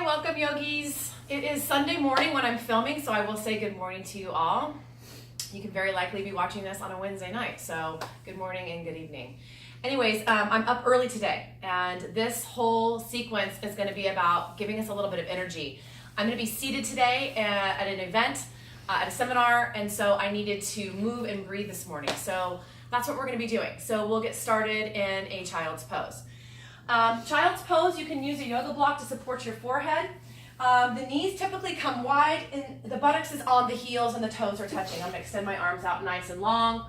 welcome yogis. It is Sunday morning when I'm filming, so I will say good morning to you all. You could very likely be watching this on a Wednesday night, so good morning and good evening. Anyways, I'm up early today, and this whole sequence is going to be about giving us a little bit of energy. I'm going to be seated today at an event, at a seminar, and so I needed to move and breathe this morning. So that's what we're going to be doing. So we'll get started in a child's pose. Child's pose, you can use a yoga block to support your forehead. The knees typically come wide, and the buttocks is on the heels and the toes are touching. I'm going to extend my arms out nice and long.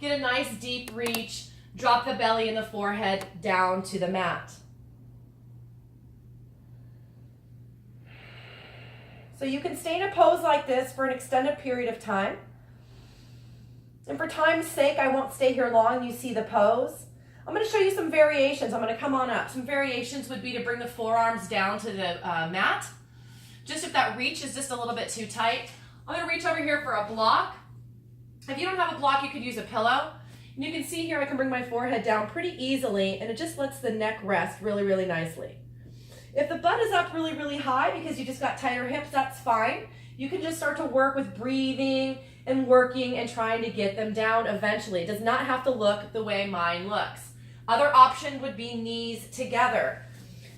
Get a nice deep reach. Drop the belly and the forehead down to the mat. So you can stay in a pose like this for an extended period of time. And for time's sake, I won't stay here long. You see the pose. I'm going to show you some variations. I'm going to come on up. Some variations would be to bring the forearms down to the mat. Just if that reach is just a little bit too tight. I'm going to reach over here for a block. If you don't have a block, you could use a pillow. And you can see here I can bring my forehead down pretty easily, and it just lets the neck rest really, really nicely. If the butt is up really, really high because you just got tighter hips, that's fine. You can just start to work with breathing and working and trying to get them down eventually. It does not have to look the way mine looks. Other option would be knees together.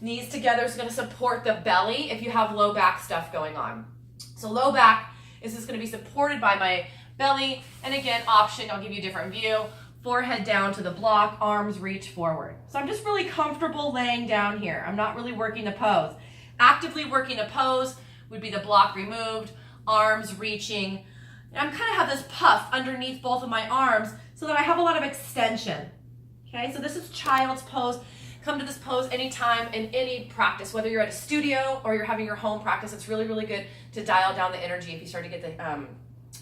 Knees together is going to support the belly if you have low back stuff going on. So low back is just going to be supported by my belly. And again, option, I'll give you a different view. Forehead down to the block, arms reach forward. So I'm just really comfortable laying down here. I'm not really working the pose. Actively working a pose would be the block removed, arms reaching. And I'm kind of have this puff underneath both of my arms so that I have a lot of extension. Okay, so this is child's pose. Come to this pose anytime in any practice, whether you're at a studio or you're having your home practice. It's really, really good to dial down the energy if you start to get the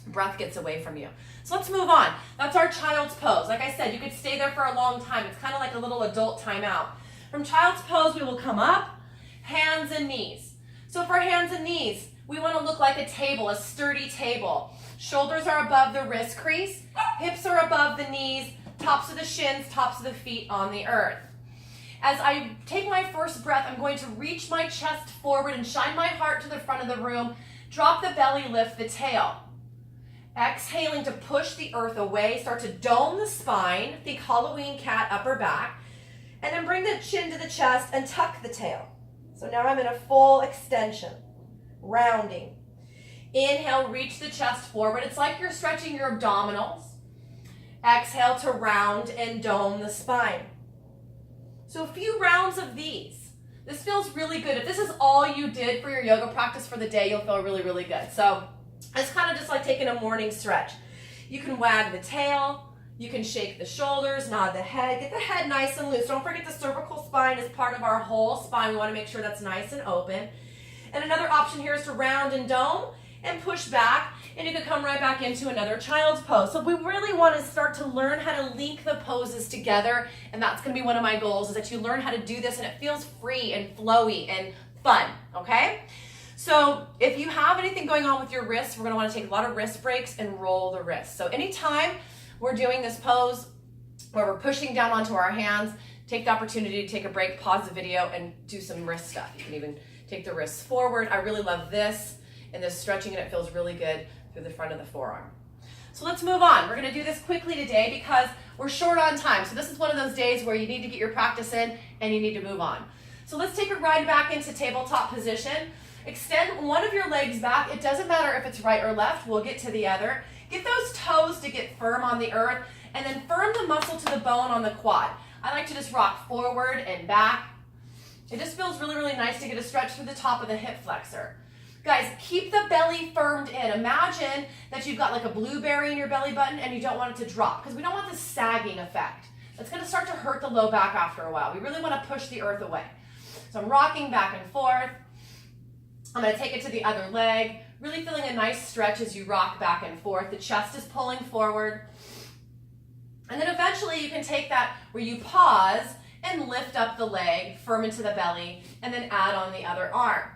breath gets away from you. So let's move on. That's our child's pose. Like I said, you could stay there for a long time. It's kind of like a little adult timeout. From child's pose, we will come up, hands and knees. So for hands and knees, we want to look like a table, a sturdy table. Shoulders are above the wrist crease, hips are above the knees, tops of the shins, tops of the feet on the earth. As I take my first breath, I'm going to reach my chest forward and shine my heart to the front of the room. Drop the belly, lift the tail. Exhaling to push the earth away, start to dome the spine, think Halloween cat, upper back, and then bring the chin to the chest and tuck the tail. So now I'm in a full extension, rounding. Inhale, reach the chest forward. It's like you're stretching your abdominals. Exhale to round and dome the spine. So a few rounds of these. This feels really good. If this is all you did for your yoga practice for the day, you'll feel really, really good. So it's kind of just like taking a morning stretch. You can wag the tail, you can shake the shoulders, nod the head, get the head nice and loose. Don't forget the cervical spine is part of our whole spine. We want to make sure that's nice and open. And another option here is to round and dome and push back, and you can come right back into another child's pose. So we really want to start to learn how to link the poses together, and that's going to be one of my goals, is that you learn how to do this and it feels free and flowy and fun, okay? So if you have anything going on with your wrists, we're going to want to take a lot of wrist breaks and roll the wrists. So anytime we're doing this pose where we're pushing down onto our hands, take the opportunity to take a break, pause the video, and do some wrist stuff. You can even take the wrists forward. I really love this and this stretching, and it feels really good through the front of the forearm. So let's move on. We're going to do this quickly today because we're short on time. So this is one of those days where you need to get your practice in and you need to move on. So let's take a ride back into tabletop position. Extend one of your legs back. It doesn't matter if it's right or left. We'll get to the other. Get those toes to get firm on the earth, and then firm the muscle to the bone on the quad. I like to just rock forward and back. It just feels really, really nice to get a stretch through the top of the hip flexor. Guys, keep the belly firmed in. Imagine that you've got like a blueberry in your belly button and you don't want it to drop, because we don't want this sagging effect. It's going to start to hurt the low back after a while. We really want to push the earth away. So I'm rocking back and forth. I'm going to take it to the other leg, really feeling a nice stretch as you rock back and forth. The chest is pulling forward. And then eventually you can take that where you pause and lift up the leg, firm into the belly, and then add on the other arm.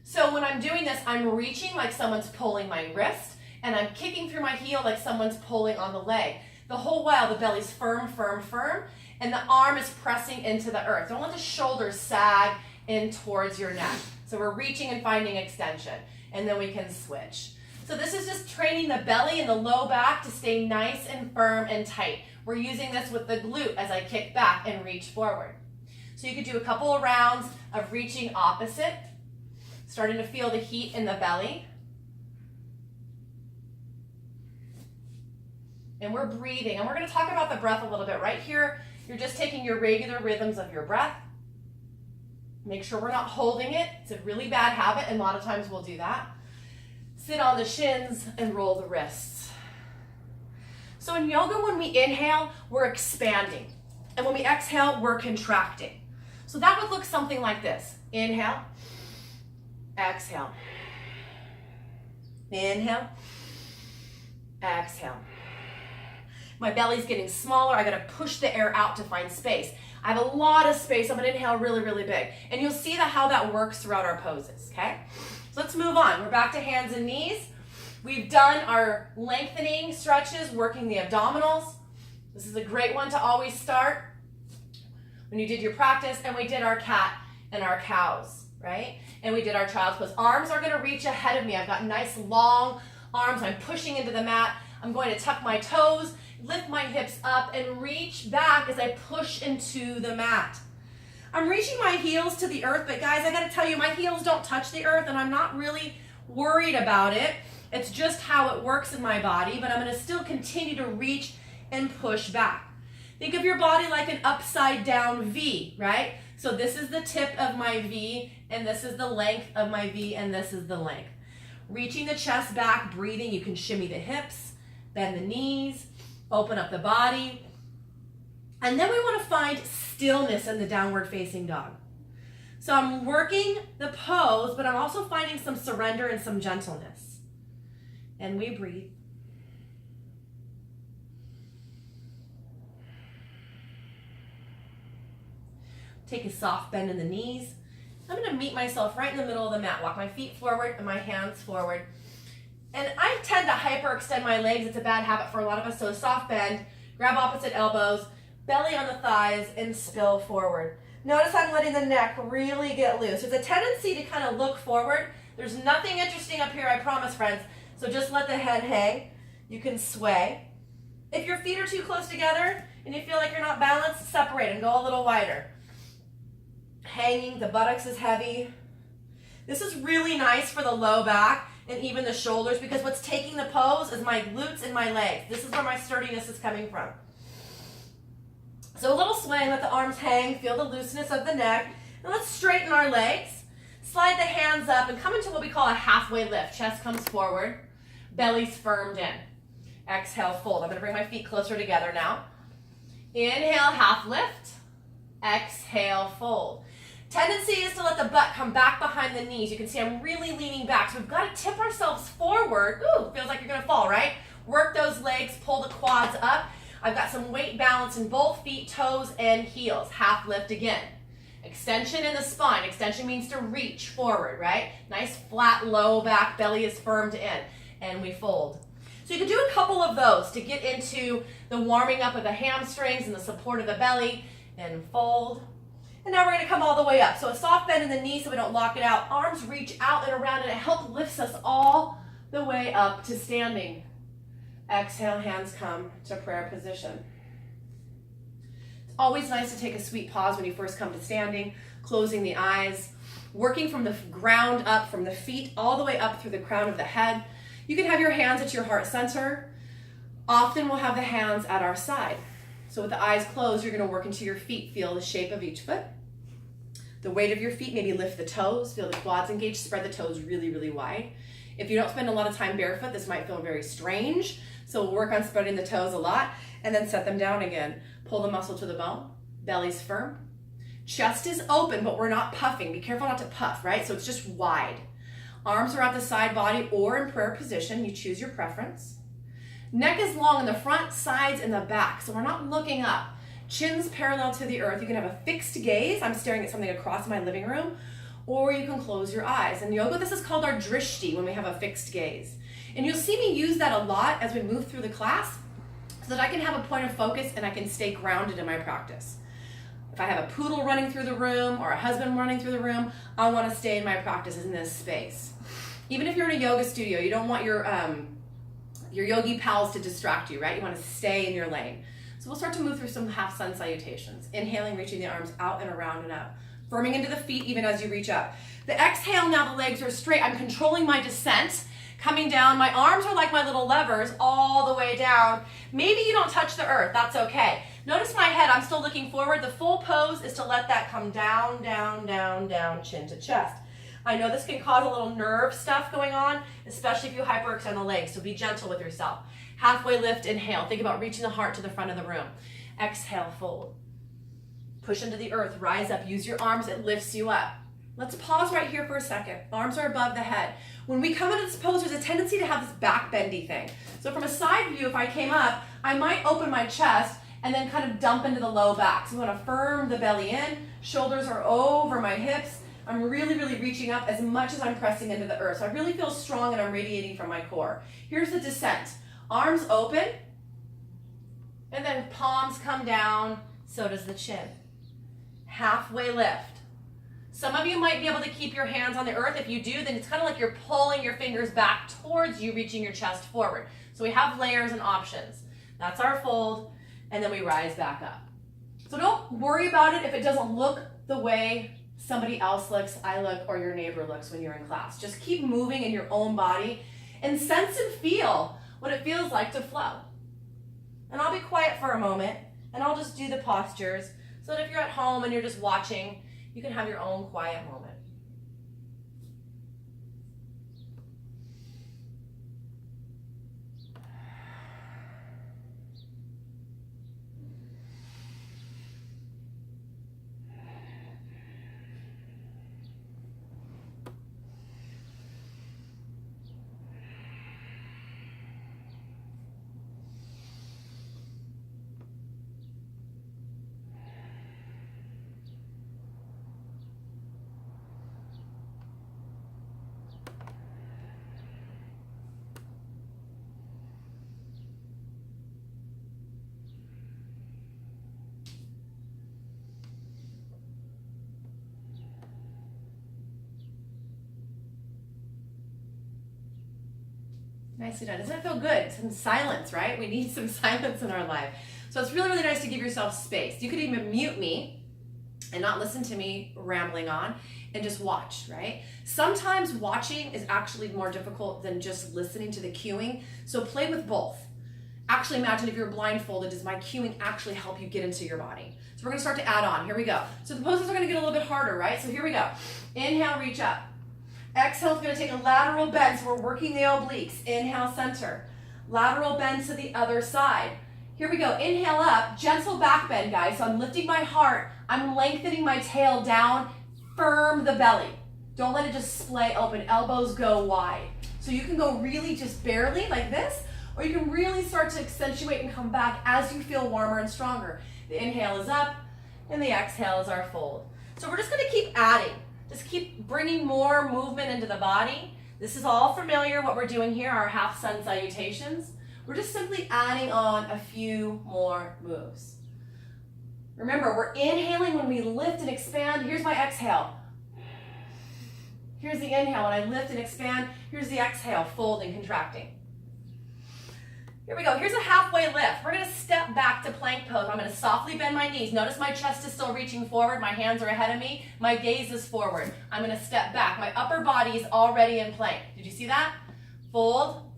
So when I'm doing this, I'm reaching like someone's pulling my wrist, and I'm kicking through my heel like someone's pulling on the leg. The whole while the belly's firm, firm, firm, and the arm is pressing into the earth. Don't let the shoulders sag in towards your neck. So we're reaching and finding extension, and then we can switch. So this is just training the belly and the low back to stay nice and firm and tight. We're using this with the glute as I kick back and reach forward. So you could do a couple of rounds of reaching opposite, starting to feel the heat in the belly. And we're breathing, and we're going to talk about the breath a little bit. Right here, you're just taking your regular rhythms of your breath. Make sure we're not holding it. It's a really bad habit, and a lot of times we'll do that. Sit on the shins and roll the wrists. So in yoga, when we inhale, we're expanding. And when we exhale, we're contracting. So that would look something like this. Inhale, exhale. Inhale, exhale. My belly's getting smaller. I gotta push the air out to find space. I have a lot of space. I'm gonna inhale really, really big. And you'll see how that works throughout our poses, okay? So let's move on. We're back to hands and knees. We've done our lengthening stretches, working the abdominals. This is a great one to always start when you did your practice, and we did our cat and our cows, right? And we did our child's pose. Arms are gonna reach ahead of me. I've got nice long arms. I'm pushing into the mat. I'm going to tuck my toes, lift my hips up, and reach back as I push into the mat. I'm reaching my heels to the earth, but guys, I gotta tell you, my heels don't touch the earth, and I'm not really worried about it. It's just how it works in my body, but I'm gonna still continue to reach and push back. Think of your body like an upside down V, right? So this is the tip of my V, and this is the length of my V, and this is the length. Reaching the chest back, breathing. You can shimmy the hips, bend the knees, open up the body. And then we want to find stillness in the downward facing dog. So I'm working the pose, but I'm also finding some surrender and some gentleness. And we breathe. Take a soft bend in the knees. I'm going to meet myself right in the middle of the mat. Walk my feet forward and my hands forward. And I tend to hyperextend my legs. It's a bad habit for a lot of us. So a soft bend, grab opposite elbows, belly on the thighs, and spill forward. Notice I'm letting the neck really get loose. There's a tendency to kind of look forward. There's nothing interesting up here, I promise, friends. So just let the head hang. You can sway. If your feet are too close together and you feel like you're not balanced, separate and go a little wider. Hanging, the buttocks is heavy. This is really nice for the low back and even the shoulders, because what's taking the pose is my glutes and my legs. This is where my sturdiness is coming from. So a little swing, let the arms hang, feel the looseness of the neck. And let's straighten our legs. Slide the hands up and come into what we call a halfway lift. Chest comes forward, belly's firmed in. Exhale, fold. I'm gonna bring my feet closer together now. Inhale, half lift. Exhale, fold. Tendency is to let the butt come back behind the knees. You can see I'm really leaning back. So we've got to tip ourselves forward. Ooh, feels like you're going to fall, right? Work those legs, pull the quads up. I've got some weight balance in both feet, toes, and heels. Half lift again. Extension in the spine. Extension means to reach forward, right? Nice flat low back, belly is firmed in. And we fold. So you can do a couple of those to get into the warming up of the hamstrings and the support of the belly. And fold. And now we're going to come all the way up. So a soft bend in the knee so we don't lock it out. Arms reach out and around, and it helps lifts us all the way up to standing. Exhale, hands come to prayer position. It's always nice to take a sweet pause when you first come to standing, closing the eyes, working from the ground up, from the feet all the way up through the crown of the head. You can have your hands at your heart center. Often we'll have the hands at our side. So with the eyes closed, you're going to work into your feet. Feel the shape of each foot. The weight of your feet, maybe lift the toes, feel the quads engaged, spread the toes really, really wide. If you don't spend a lot of time barefoot, this might feel very strange. So we'll work on spreading the toes a lot and then set them down again. Pull the muscle to the bone, belly's firm. Chest is open, but we're not puffing. Be careful not to puff, right? So it's just wide. Arms are at the side body or in prayer position. You choose your preference. Neck is long in the front, sides, and the back. So we're not looking up. Chin's parallel to the earth. You can have a fixed gaze. I'm staring at something across my living room. Or you can close your eyes. In yoga, this is called our drishti, when we have a fixed gaze. And you'll see me use that a lot as we move through the class so that I can have a point of focus and I can stay grounded in my practice. If I have a poodle running through the room or a husband running through the room, I want to stay in my practices in this space. Even if you're in a yoga studio, you don't want your yogi pals to distract you, right? You want to stay in your lane. So we'll start to move through some half sun salutations. Inhaling, reaching the arms out and around and up. Firming into the feet even as you reach up. The exhale, now the legs are straight. I'm controlling my descent. Coming down, my arms are like my little levers all the way down. Maybe you don't touch the earth, that's okay. Notice my head, I'm still looking forward. The full pose is to let that come down, down, down, down, chin to chest. I know this can cause a little nerve stuff going on, especially if you hyperextend the legs, so be gentle with yourself. Halfway lift, inhale. Think about reaching the heart to the front of the room. Exhale, fold. Push into the earth, rise up, use your arms, it lifts you up. Let's pause right here for a second. Arms are above the head. When we come into this pose, there's a tendency to have this back bendy thing. So from a side view, if I came up, I might open my chest and then kind of dump into the low back. So we want to firm the belly in, shoulders are over my hips. I'm really, really reaching up as much as I'm pressing into the earth. So I really feel strong and I'm radiating from my core. Here's the descent. Arms open, and then palms come down, so does the chin. Halfway lift. Some of you might be able to keep your hands on the earth. If you do, then it's kind of like you're pulling your fingers back towards you, reaching your chest forward. So we have layers and options. That's our fold, and then we rise back up. So don't worry about it if it doesn't look the way somebody else looks, I look, or your neighbor looks when you're in class. Just keep moving in your own body and sense and feel what it feels like to flow. And I'll be quiet for a moment, and I'll just do the postures so that if you're at home and you're just watching, you can have your own quiet moment. Nicely done. Doesn't it feel good? Some silence, right? We need some silence in our life. So it's really, really nice to give yourself space. You could even mute me and not listen to me rambling on and just watch, right? Sometimes watching is actually more difficult than just listening to the cueing. So play with both. Actually imagine if you're blindfolded, does my cueing actually help you get into your body? So we're gonna start to add on. Here we go. So the poses are gonna get a little bit harder, right? So here we go. Inhale, reach up. Exhale is going to take a lateral bend, so we're working the obliques. Inhale, center. Lateral bend to the other side. Here we go. Inhale up, gentle back bend, guys. So I'm lifting my heart. I'm lengthening my tail down. Firm the belly. Don't let it just splay open. Elbows go wide. So you can go really just barely like this, or you can really start to accentuate and come back as you feel warmer and stronger. The inhale is up, and the exhale is our fold. So we're just going to keep adding. Just keep bringing more movement into the body. This is all familiar, what we're doing here, our half sun salutations. We're just simply adding on a few more moves. Remember, we're inhaling when we lift and expand. Here's my exhale. Here's the inhale when I lift and expand. Here's the exhale, folding, contracting. Here we go. Here's a halfway lift. We're going to step back to plank pose. I'm going to softly bend my knees. Notice my chest is still reaching forward. My hands are ahead of me. My gaze is forward. I'm going to step back. My upper body is already in plank. Did you see that? Fold,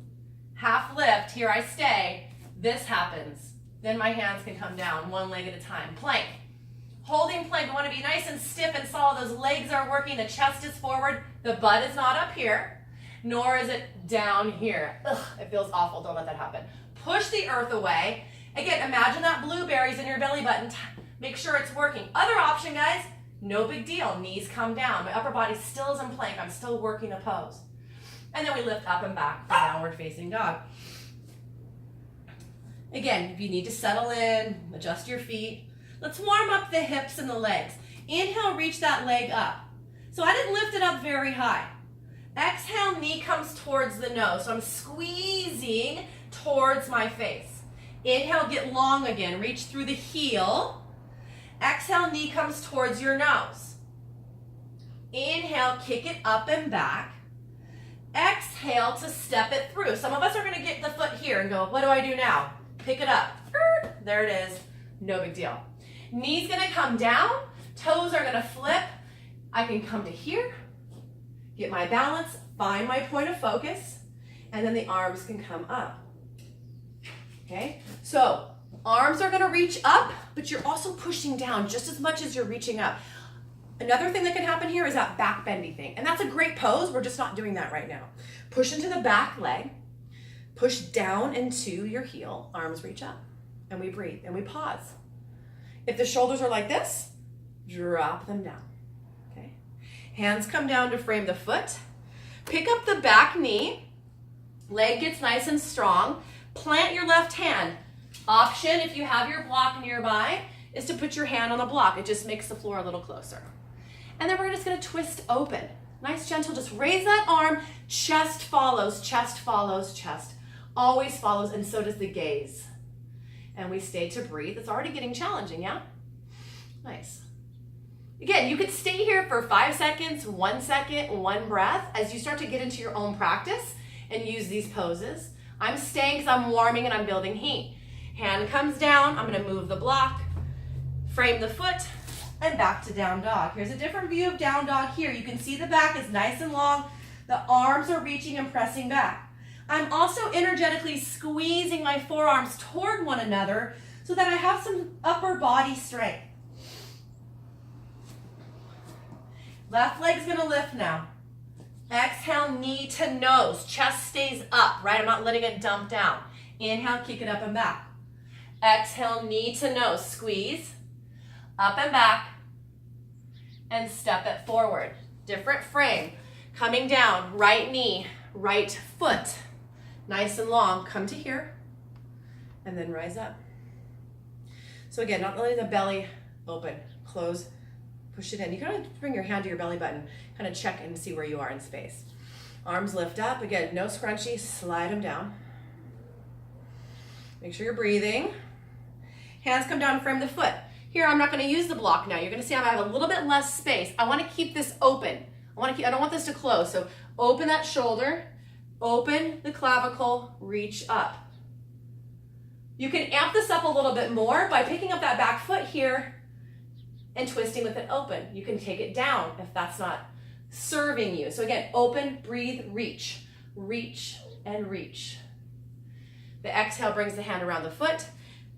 half lift. Here I stay. This happens. Then my hands can come down one leg at a time. Plank. Holding plank. We want to be nice and stiff and solid. Those legs are working. The chest is forward. The butt is not up here. Nor is it down here. Ugh, it feels awful. Don't let that happen. Push the earth away. Again, imagine that blueberries in your belly button. Make sure it's working. Other option, guys, no big deal. Knees come down. My upper body still is in plank. I'm still working the pose. And then we lift up and back for downward facing dog. Again, if you need to settle in, adjust your feet. Let's warm up the hips and the legs. Inhale, reach that leg up. So I didn't lift it up very high. Exhale, knee comes towards the nose. So I'm squeezing towards my face. Inhale, get long again. Reach through the heel. Exhale, knee comes towards your nose. Inhale, kick it up and back. Exhale to step it through. Some of us are gonna get the foot here and go, what do I do now? Pick it up. There it is. No big deal. Knee's gonna come down. Toes are gonna flip. I can come to here, get my balance, find my point of focus, and then the arms can come up. Okay? So, arms are gonna reach up, but you're also pushing down just as much as you're reaching up. Another thing that can happen here is that back bendy thing. And that's a great pose. We're just not doing that right now. Push into the back leg. Push down into your heel. Arms reach up. And we breathe and we pause. If the shoulders are like this, drop them down. Okay? Hands come down to frame the foot. Pick up the back knee. Leg gets nice and strong. Plant your left hand. Option, if you have your block nearby, is to put your hand on the block. It just makes the floor a little closer. And then we're just gonna twist open. Nice, gentle, just raise that arm. Chest follows, chest follows, chest. Always follows, and so does the gaze. And we stay to breathe. It's already getting challenging, yeah? Nice. Again, you could stay here for 5 seconds, 1 second, 1 breath as you start to get into your own practice and use these poses. I'm staying because I'm warming and I'm building heat. Hand comes down, I'm gonna move the block, frame the foot, and back to down dog. Here's a different view of down dog here. You can see the back is nice and long. The arms are reaching and pressing back. I'm also energetically squeezing my forearms toward one another so that I have some upper body strength. Left leg's gonna lift now. Exhale, knee to nose. Chest stays up, right? I'm not letting it dump down. Inhale, kick it up and back. Exhale, knee to nose. Squeeze. Up and back, and step it forward. Different frame. Coming down, right knee, right foot. Nice and long, come to here, and then rise up. So again, not letting the belly open, close, push it in. You kind of bring your hand to your belly button, kind of check and see where you are in space. Arms lift up, again, no scrunchie, slide them down. Make sure you're breathing. Hands come down, frame the foot. Here, I'm not going to use the block now. You're going to see I have a little bit less space. I want to keep this open. I don't want this to close. So open that shoulder, open the clavicle, reach up. You can amp this up a little bit more by picking up that back foot here and twisting with it open. You can take it down if that's not serving you. So again, open, breathe, reach. Reach and reach. The exhale brings the hand around the foot.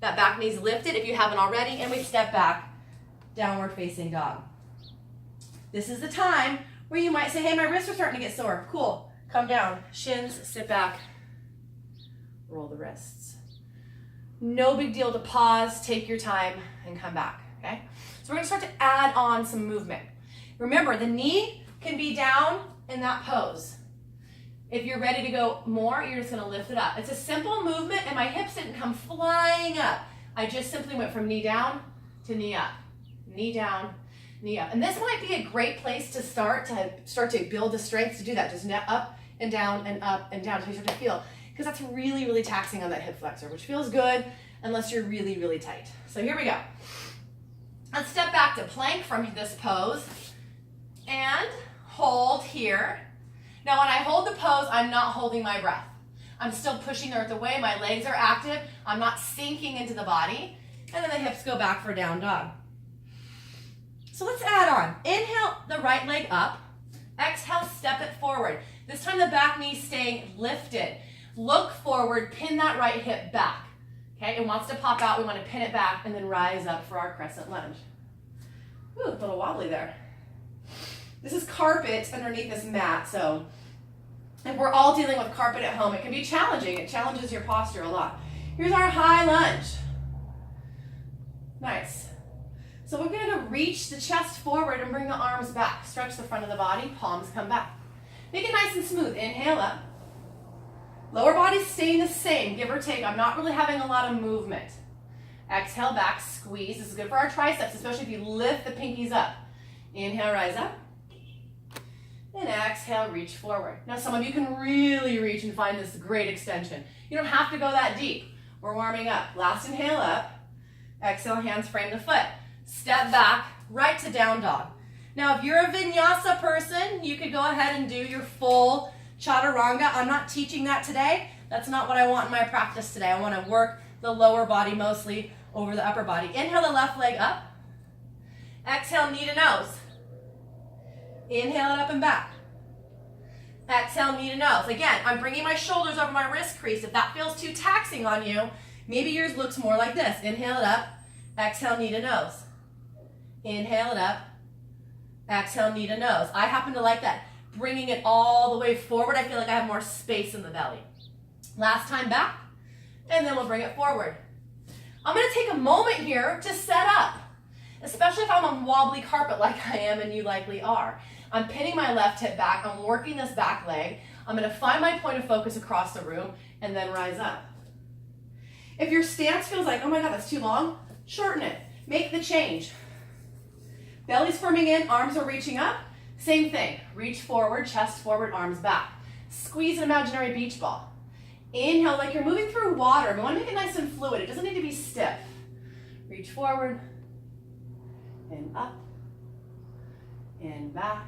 That back knee's lifted if you haven't already, and we step back, downward facing dog. This is the time where you might say, hey, my wrists are starting to get sore. Cool, come down, shins, sit back, roll the wrists. No big deal to pause, take your time, and come back, okay? So we're gonna start to add on some movement. Remember, the knee can be down in that pose. If you're ready to go more, you're just gonna lift it up. It's a simple movement and my hips didn't come flying up. I just simply went from knee down to knee up, knee down, knee up. And this might be a great place to start to build the strength to do that. Just up and down and up and down until you start to feel, because that's really, really taxing on that hip flexor, which feels good unless you're really, really tight. So here we go. Let's step back to plank from this pose and hold here. Now when I hold the pose, I'm not holding my breath. I'm still pushing the earth away, my legs are active, I'm not sinking into the body, and then the hips go back for down dog. So let's add on. Inhale the right leg up, exhale, step it forward. This time the back knee staying lifted. Look forward, pin that right hip back. Okay, it wants to pop out, we want to pin it back, and then rise up for our crescent lunge. Ooh, a little wobbly there. This is carpet underneath this mat, so if we're all dealing with carpet at home, it can be challenging. It challenges your posture a lot. Here's our high lunge. Nice. So we're going to reach the chest forward and bring the arms back. Stretch the front of the body, palms come back. Make it nice and smooth. Inhale up. Lower body's staying the same, give or take. I'm not really having a lot of movement. Exhale back, squeeze. This is good for our triceps, especially if you lift the pinkies up. Inhale, rise up. And exhale, reach forward. Now some of you can really reach and find this great extension. You don't have to go that deep. We're warming up. Last inhale up. Exhale, hands frame the foot. Step back, right to down dog. Now, if you're a vinyasa person, you could go ahead and do your full chaturanga. I'm not teaching that today. That's not what I want in my practice today. I want to work the lower body mostly over the upper body. Inhale the left leg up. Exhale, knee to nose. Inhale it up and back. Exhale, knee to nose. Again, I'm bringing my shoulders over my wrist crease. If that feels too taxing on you, maybe yours looks more like this. Inhale it up. Exhale, knee to nose. Inhale it up. Exhale, knee to nose. I happen to like that. Bringing it all the way forward. I feel like I have more space in the belly. Last time back, and then we'll bring it forward. I'm going to take a moment here to set up, especially if I'm on wobbly carpet like I am and you likely are. I'm pinning my left hip back. I'm working this back leg. I'm going to find my point of focus across the room and then rise up. If your stance feels like, oh my God, that's too long, shorten it. Make the change. Belly's firming in, arms are reaching up. Same thing. Reach forward, chest forward, arms back. Squeeze an imaginary beach ball. Inhale like you're moving through water. We want to make it nice and fluid. It doesn't need to be stiff. Reach forward and up and back.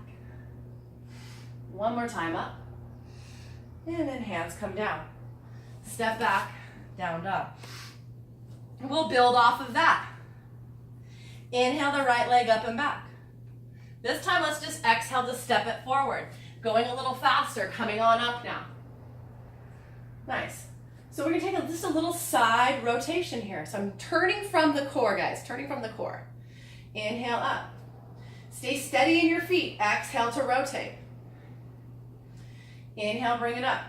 One more time up. And then hands come down. Step back, down dog. And we'll build off of that. Inhale the right leg up and back. This time let's just exhale to step it forward. Going a little faster, coming on up now. Nice. So we're going to take just a little side rotation here. So I'm turning from the core, guys. Turning from the core. Inhale up. Stay steady in your feet. Exhale to rotate. Inhale, bring it up.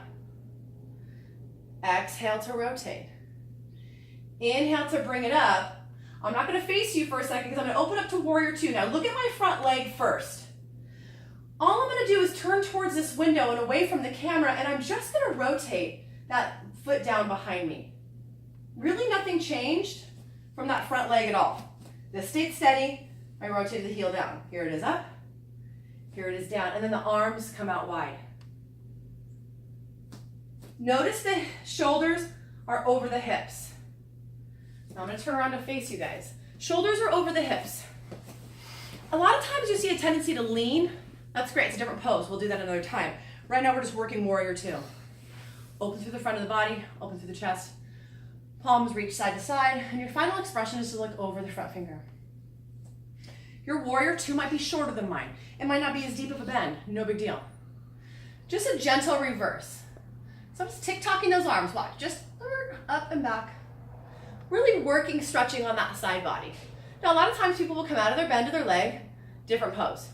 Exhale to rotate. Inhale to bring it up. I'm not going to face you for a second because I'm going to open up to warrior two. Now look at my front leg first. All I'm going to do is turn towards this window and away from the camera, and I'm just going to rotate that foot down behind me. Really nothing changed from that front leg at all. This stayed steady. I rotated the heel down. Here it is up. Here it is down. And then the arms come out wide. Notice the shoulders are over the hips. Now I'm going to turn around to face you guys. Shoulders are over the hips. A lot of times you see a tendency to lean. That's great. It's a different pose. We'll do that another time. Right now we're just working warrior two. Open through the front of the body, open through the chest. Palms reach side to side, and your final expression is to look over the front finger. Your warrior two might be shorter than mine. It might not be as deep of a bend. No big deal. Just a gentle reverse. So I'm just tick-tocking those arms. Watch. Just up and back. Really working, stretching on that side body. Now, a lot of times people will come out of their bend to their leg. Different pose.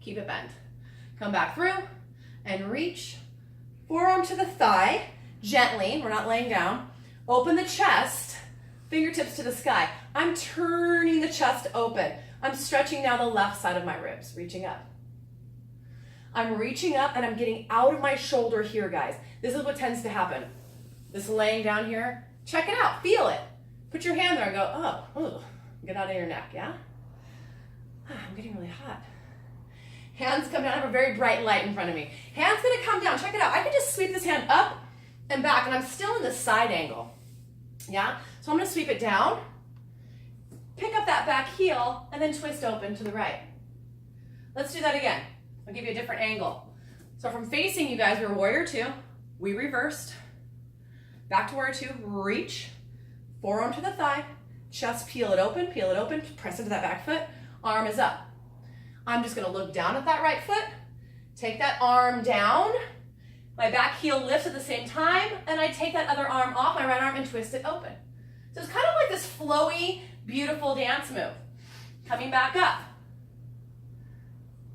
Keep it bent. Come back through and reach. Forearm to the thigh. Gently. We're not laying down. Open the chest. Fingertips to the sky. I'm turning the chest open. I'm stretching now the left side of my ribs. Reaching up. I'm reaching up and I'm getting out of my shoulder here, guys. This is what tends to happen. This laying down here. Check it out. Feel it. Put your hand there and go, oh, get out of your neck, yeah? I'm getting really hot. Hands come down. I have a very bright light in front of me. Hand's going to come down. Check it out. I can just sweep this hand up and back, and I'm still in the side angle, yeah? So I'm going to sweep it down, pick up that back heel, and then twist open to the right. Let's do that again. I'll give you a different angle. So from facing you guys, we were warrior two. We reversed. Back to warrior two. Reach. Forearm to the thigh. Chest, peel it open, press into that back foot. Arm is up. I'm just going to look down at that right foot. Take that arm down. My back heel lifts at the same time, and I take that other arm off my right arm and twist it open. So it's kind of like this flowy, beautiful dance move. Coming back up.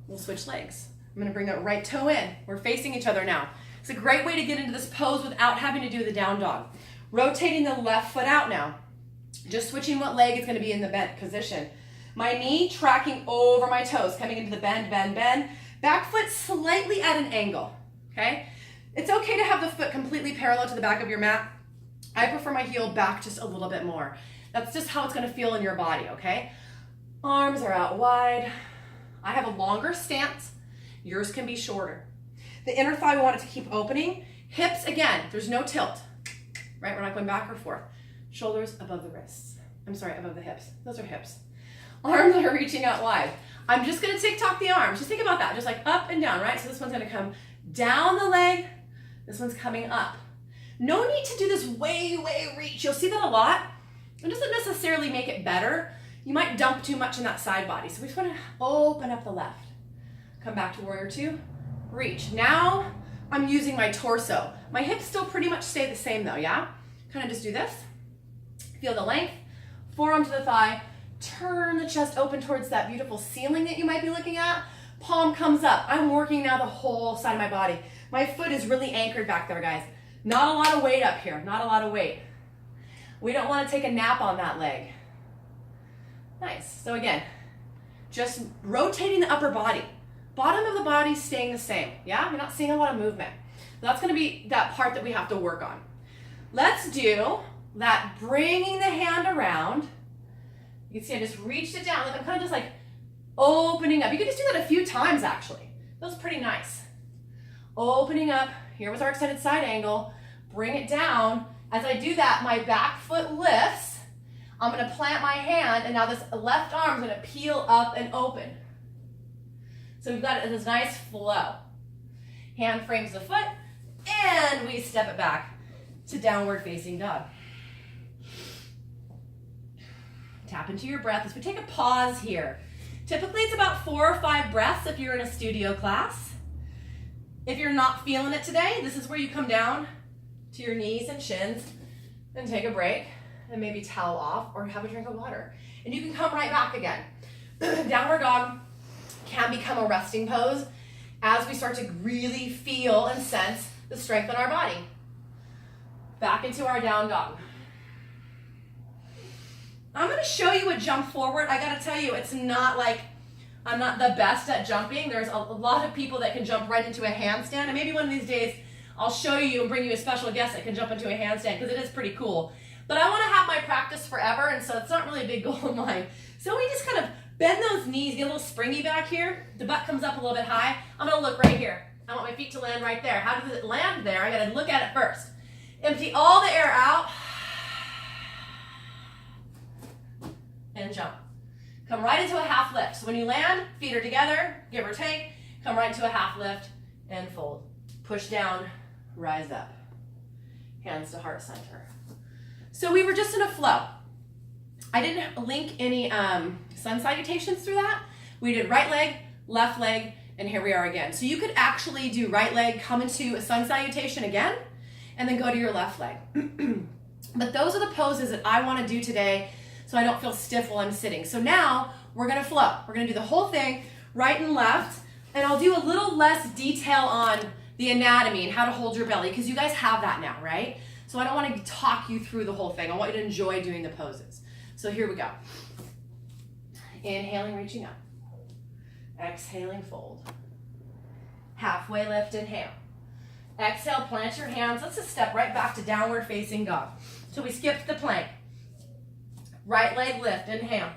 We'll switch legs. I'm going to bring that right toe in. We're facing each other now. It's a great way to get into this pose without having to do the down dog. Rotating the left foot out now. Just switching what leg is going to be in the bent position. My knee tracking over my toes, coming into the bend, bend, bend. Back foot slightly at an angle, okay? It's okay to have the foot completely parallel to the back of your mat. I prefer my heel back just a little bit more. That's just how it's going to feel in your body, okay? Arms are out wide. I have a longer stance. Yours can be shorter. The inner thigh, we want it to keep opening. Hips, again, there's no tilt, right? We're not going back or forth. Shoulders above the wrists. I'm sorry, above the hips. Those are hips. Arms are reaching out wide. I'm just gonna tick-tock the arms. Just think about that, just like up and down, right? So this one's gonna come down the leg, this one's coming up. No need to do this way reach. You'll see that a lot. It doesn't necessarily make it better. You might dump too much in that side body. So we just wanna open up the left. Come back to warrior two, reach. Now I'm using my torso. My hips still pretty much stay the same though, yeah? Kind of just do this. Feel the length, forearm to the thigh, turn the chest open towards that beautiful ceiling that you might be looking at. Palm comes up. I'm working now the whole side of my body. My foot is really anchored back there, guys. Not a lot of weight up here, not a lot of weight. We don't want to take a nap on that leg. Nice. So again, just rotating the upper body. Bottom of the body staying the same, yeah? You're not seeing a lot of movement. That's gonna be that part that we have to work on. Let's do that bringing the hand around. You can see I just reached it down. Like I'm kind of just like opening up. You can just do that a few times actually. That was pretty nice. Opening up, here was our extended side angle. Bring it down. As I do that, my back foot lifts. I'm gonna plant my hand and now this left arm is gonna peel up and open. So we've got this nice flow. Hand frames the foot and we step it back to downward facing dog. Tap into your breath as we take a pause here. Typically it's about 4 or 5 breaths if you're in a studio class. If you're not feeling it today, this is where you come down to your knees and shins and take a break and maybe towel off or have a drink of water. And you can come right back again. Downward dog can become a resting pose as we start to really feel and sense the strength in our body. Back into our down dog. I'm gonna show you a jump forward. I gotta tell you, it's not like I'm not the best at jumping. There's a lot of people that can jump right into a handstand, and maybe one of these days I'll show you and bring you a special guest that can jump into a handstand because it is pretty cool. But I wanna have my practice forever, and so it's not really a big goal of mine. So we just kind of bend those knees, get a little springy back here. The butt comes up a little bit high. I'm gonna look right here. I want my feet to land right there. How does it land there? I gotta look at it first. Empty all the air out. And jump. Come right into a half lift. So when you land, feet are together, give or take. Come right into a half lift and fold. Push down, rise up. Hands to heart center. So we were just in a flow. I didn't link any sun salutations through that. We did right leg, left leg, and here we are again. So you could actually do right leg, come into a sun salutation again, and then go to your left leg. But those are the poses that I want to do today so I don't feel stiff while I'm sitting. So now we're gonna flow. We're gonna do the whole thing, right and left, and I'll do a little less detail on the anatomy and how to hold your belly because you guys have that now, right? So I don't want to talk you through the whole thing. I want you to enjoy doing the poses. So here we go. Inhaling, reaching up. Exhaling, fold. Halfway lift, inhale. Exhale, plant your hands. Let's just step right back to downward facing dog. So we skipped the plank. Right leg lift, inhale.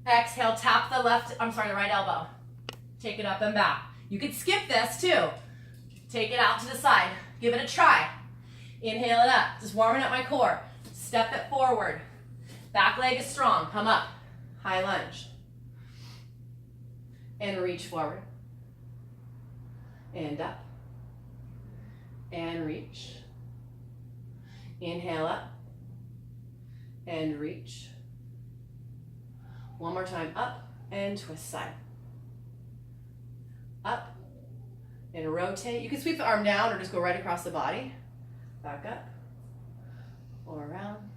Exhale, tap the the right elbow. Take it up and back. You could skip this too. Take it out to the side. Give it a try. Inhale it up, just warming up my core. Step it forward. Back leg is strong, come up. High lunge. And reach forward. And up. And reach. Inhale up. And reach. One more time, up and twist side. Up and rotate. You can sweep the arm down or just go right across the body. Back up or around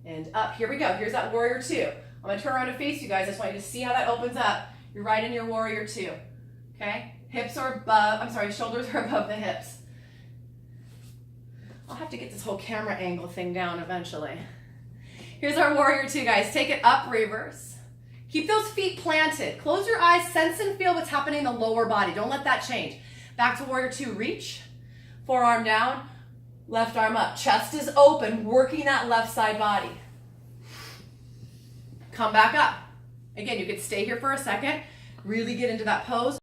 and up. Here we go. Here's that warrior two. I'm gonna turn around and face you guys. I just want you to see how that opens up. You're right in your warrior two. Okay? Hips are above, shoulders are above the hips. I'll have to get this whole camera angle thing down eventually. Here's our warrior two, guys. Take it up, reverse. Keep those feet planted. Close your eyes, sense and feel what's happening in the lower body. Don't let that change. Back to warrior two, reach. Forearm down, left arm up. Chest is open, working that left side body. Come back up. Again, you could stay here for a second, really get into that pose.